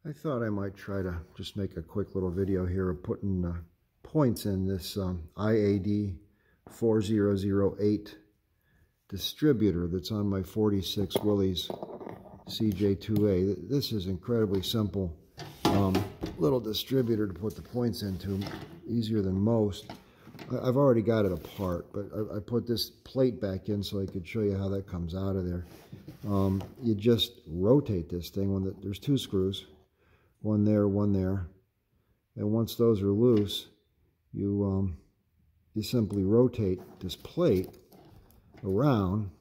I thought I might try to just make a quick little video here of putting points in this IAD-4008 distributor that's on my 46 Willys CJ2A. This is incredibly simple little distributor to put the points into, easier than most. I've already got it apart, but I put this plate back in so I could show you how that comes out of there. You just rotate this thing. There's two screws, one there, and once those are loose, you simply rotate this plate around,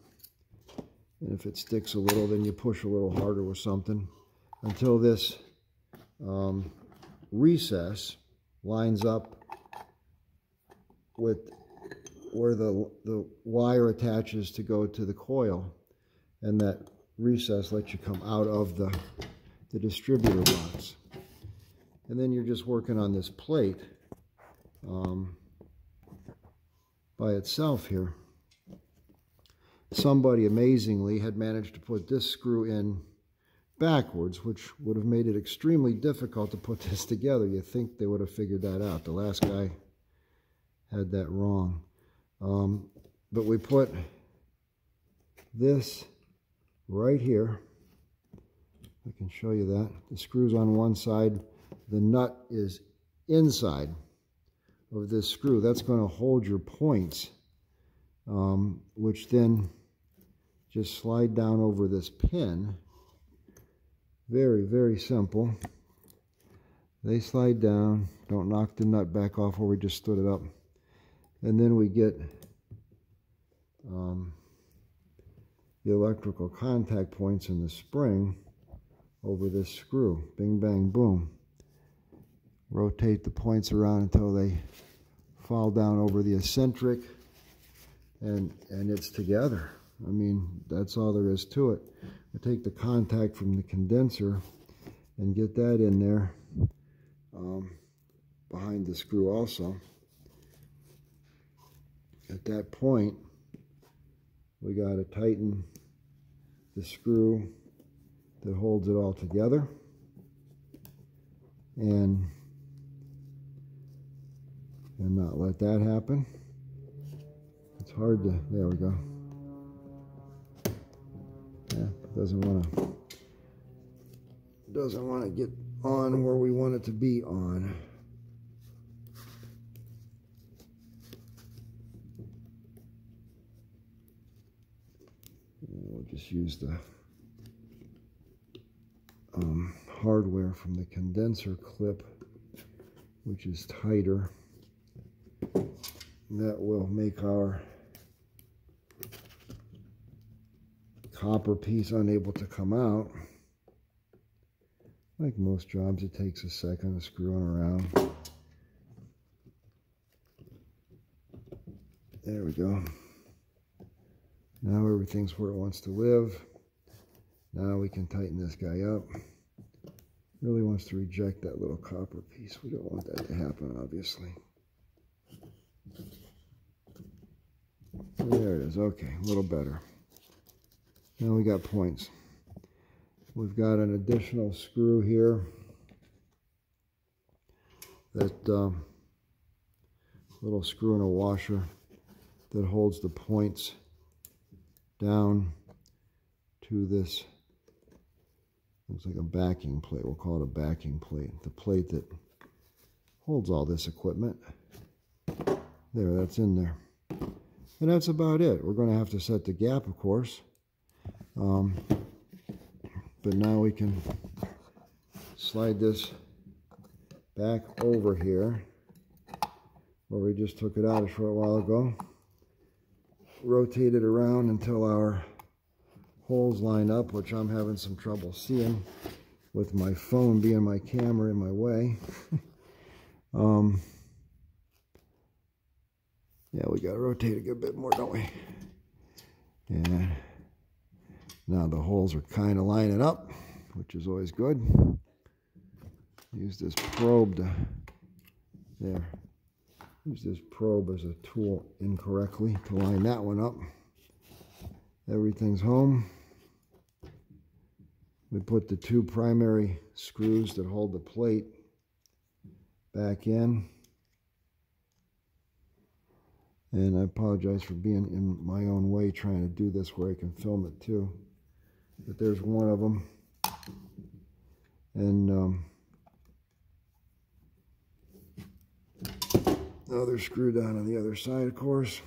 and if it sticks a little, then you push a little harder with something until this recess lines up with where the wire attaches to go to the coil, and that recess lets you come out of the distributor box. And then you're just working on this plate by itself here. Somebody amazingly had managed to put this screw in backwards, which would have made it extremely difficult to put this together. You'd think they would have figured that out. The last guy had that wrong. But we put this right here. I can show you that. The screw's on one side. The nut is inside of this screw. That's going to hold your points, which then just slide down over this pin. Very, very simple. They slide down. Don't knock the nut back off where we just stood it up. And then we get the electrical contact points in the spring over this screw. Bing, bang, boom. Rotate the points around until they fall down over the eccentric, and it's together. I mean, that's all there is to it. We take the contact from the condenser and get that in there behind the screw also. At that point, we got to tighten the screw that holds it all together, and not let that happen. It's hard to, there we go. Yeah, it doesn't want to get on where we want it to be on. We'll just use the hardware from the condenser clip, which is tighter. That will make our copper piece unable to come out. Like most jobs, it takes a second of screwing around. There we go. Now everything's where it wants to live. Now we can tighten this guy up. Really wants to reject that little copper piece. We don't want that to happen, obviously. There it is. Okay, a little better. Now we got points. We've got an additional screw here. That little screw in a washer that holds the points down to this, looks like a backing plate. We'll call it a backing plate. The plate that holds all this equipment. There, that's in there. And that's about it. We're going to have to set the gap, of course. But now we can slide this back over here where we just took it out a short while ago. Rotate it around until our holes line up, which I'm having some trouble seeing with my phone being my camera in my way. Yeah, we got to rotate a good bit more, don't we? And now the holes are kind of lining up, which is always good. Use this probe to, there. Use this probe as a tool incorrectly to line that one up. Everything's home. We put the 2 primary screws that hold the plate back in. And I apologize for being in my own way trying to do this where I can film it too. But there's one of them. And another screw down on the other side, of course.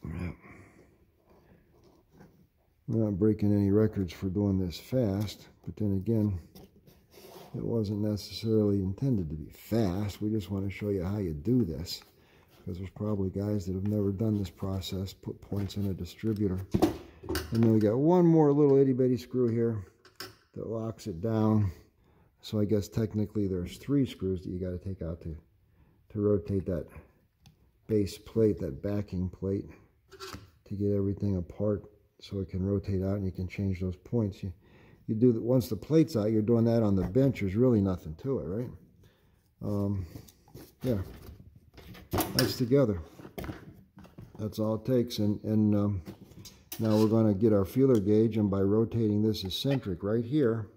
Yep. We're not breaking any records for doing this fast, but then again, it wasn't necessarily intended to be fast. We just want to show you how you do this, because there's probably guys that have never done this process, put points in a distributor. And then we got one more little itty-bitty screw here that locks it down. So I guess technically there's 3 screws that you got to take out to rotate that base plate, that backing plate, to get everything apart so it can rotate out and you can change those points. You do that once the plate's out. You're doing that on the bench. There's really nothing to it, right? Yeah, nice together. That's all it takes. And now we're going to get our feeler gauge, and by rotating this eccentric right here,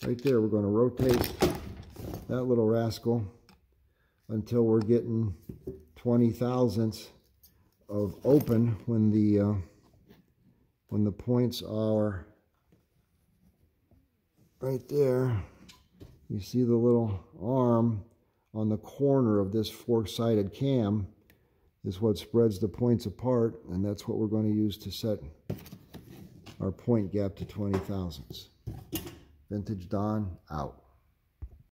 right there, we're going to rotate that little rascal until we're getting 20 thousandths of open when the points are right there. You see the little arm on the corner of this 4-sided cam is what spreads the points apart, and that's what we're going to use to set our point gap to 20 thousandths. Vintage Don out.